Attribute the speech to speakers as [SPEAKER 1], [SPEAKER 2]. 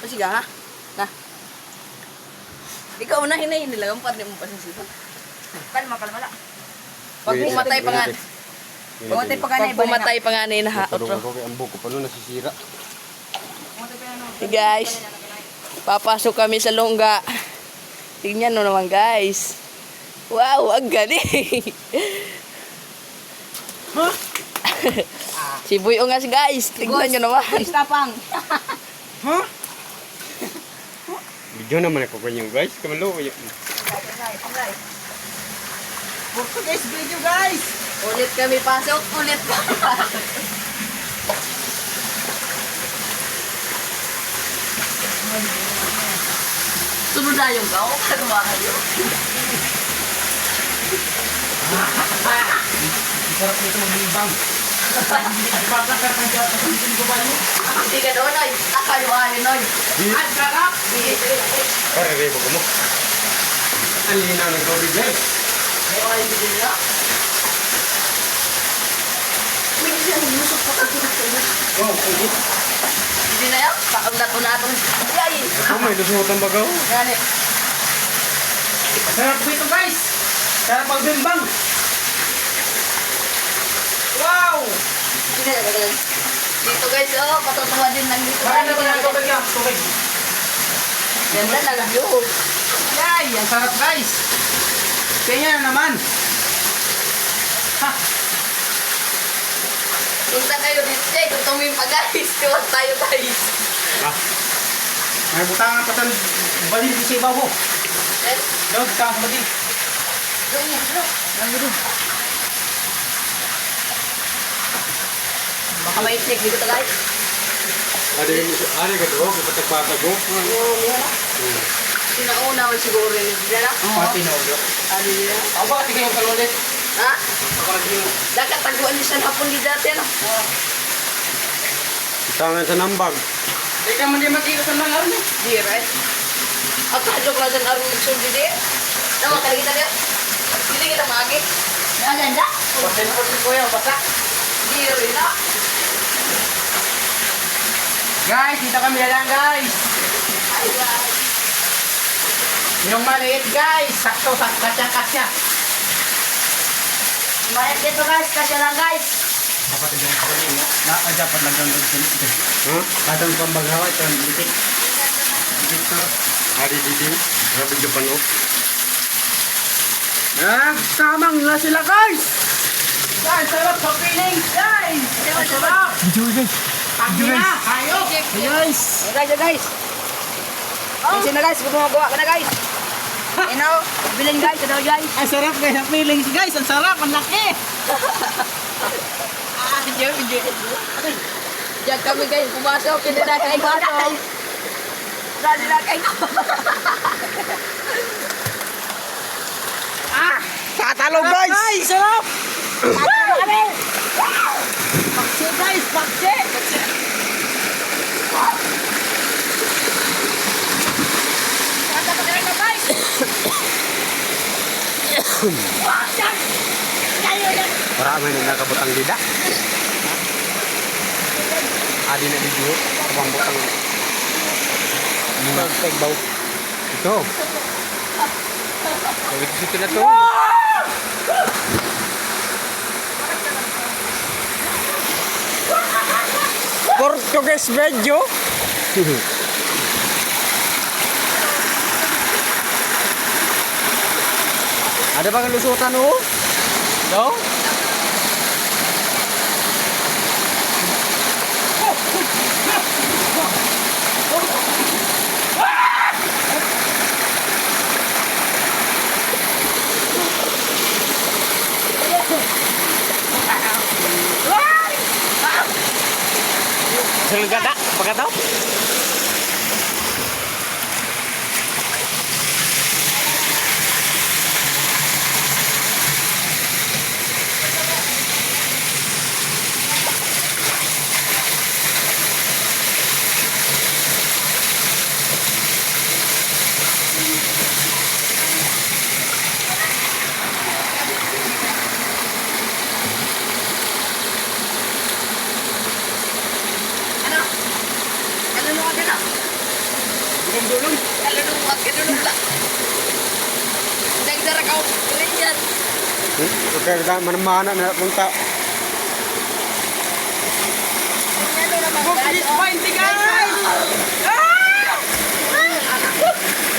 [SPEAKER 1] sige ha. Nah. Ikaw unahin na yun nila. Ang parang mo pa sa sipon.
[SPEAKER 2] Kalma, kalma lang.
[SPEAKER 1] Pag pumatay pa nga. Pag pumatay pa nga na yun ha. Otro.
[SPEAKER 3] Ang buko pa nun nasisira.
[SPEAKER 1] Hey guys. Papasok kami sa longga. Tingnan nyo naman guys. Wow, ang galing.
[SPEAKER 2] Huh?
[SPEAKER 1] Si Boy Ungas guys. Tingnan nyo naman.
[SPEAKER 2] Tapang. Huh?
[SPEAKER 3] Video naman ako kanyo guys. Kamalo.
[SPEAKER 2] Purto guys, video guys.
[SPEAKER 1] Ulit kami pasok. Ulit pa. Sunod na yung kao. Kanumahan yun.
[SPEAKER 2] Sarap nito magbibang.
[SPEAKER 1] Hindi ka doon ay. Akaluhanin oy.
[SPEAKER 2] Ang sarap.
[SPEAKER 3] Pare, rebo ko mo. Ang linaw ng tubig guys.
[SPEAKER 1] May oil din nila. May isang lusok pa kasi na sa'yo.
[SPEAKER 3] Wow, pwede.
[SPEAKER 1] Hindi na yan. Paunat ko na itong yay.
[SPEAKER 3] Ito may lusutan ba gaw?
[SPEAKER 1] Yan eh.
[SPEAKER 2] Sarap dito guys. Sarap magbimbang. Wow.
[SPEAKER 1] Hindi na yan. Dito guys, oh, patutuwa din lang dito.
[SPEAKER 2] Bakit na ba ng tubig yan? Tubig.
[SPEAKER 1] Ganda na lang yun.
[SPEAKER 2] Yay, ang sarap guys. Kaya na naman. Ha.
[SPEAKER 1] Punta kayo dito eh. Kung tumim pa guys. Tiwas tayo guys.
[SPEAKER 3] Ah,
[SPEAKER 2] May butangan pa tan balin di sibaw ko.
[SPEAKER 1] Eh,
[SPEAKER 2] Daw butang sa balin.
[SPEAKER 1] doon yan, doon.
[SPEAKER 2] Nandito.
[SPEAKER 1] Baka may snake dito guys.
[SPEAKER 3] ari ka doon, kapatagpatag mo.
[SPEAKER 1] Oo, yan na. Sinauna man siguro yun. Hindi na.
[SPEAKER 2] Pati no.
[SPEAKER 1] Ano yun?
[SPEAKER 2] Ako ba tingin yung kalulit?
[SPEAKER 1] Ha?
[SPEAKER 2] Ako na tingin.
[SPEAKER 1] Dakat taguan niyo sa hapon di dati ano?
[SPEAKER 3] Tangan sa nambag.
[SPEAKER 2] Teka man di makita sa mga army.
[SPEAKER 1] Di right? Ako hadlok lang sa arong nagsundi di. Naman ka kita diya. Hindi kita magi. Maganda.
[SPEAKER 2] Pasin ko yung basa.
[SPEAKER 1] Di rin na.
[SPEAKER 2] Guys, dito kami na lang guys.
[SPEAKER 1] Ay guys.
[SPEAKER 2] Yung maliit guys, sakto sa kasya-kasya.
[SPEAKER 1] Mayat dito guys. Kasya lang guys.
[SPEAKER 2] Dapat yung kalulit mo. Dapat nag-download din ito.
[SPEAKER 3] Ha?
[SPEAKER 2] Katang pambagawa ito ang litik.
[SPEAKER 3] Victor. Ari didi. Grabe Japan o.
[SPEAKER 2] Tamang na sila guys! Guys, sarap sa feeling guys! Sarap!
[SPEAKER 3] Enjoy guys.
[SPEAKER 2] Pagi na! Kayo!
[SPEAKER 3] Guys.
[SPEAKER 1] Guys, guys. Kasi na guys. Kung magawa ka na guys. You know, bilhin guys. Ano guys?
[SPEAKER 2] Ang sarap guys ang feelings guys! Ang sarap! Ang laki!
[SPEAKER 1] Video. Diyan kami guys. Pumasok. Hindi na kayo guys. Dali na kayo.
[SPEAKER 2] Tatalo guys! Guys! Sarap! Tatalo kami! Paksi guys! Paksi!
[SPEAKER 1] Tatalo guys.
[SPEAKER 3] Marami na nakabutang dida. Adi na di juho. Abang butang. Pagbaw. Ito. Ito na to.
[SPEAKER 2] Portuguese video!
[SPEAKER 3] Ada bang lusutan o?
[SPEAKER 2] No?
[SPEAKER 3] Selengkada, pagkataw?
[SPEAKER 2] dulong-dulong.
[SPEAKER 1] Kalulungan, kalulungan lang. Nagdara ka, rin yan.
[SPEAKER 3] Okay, mana na punta.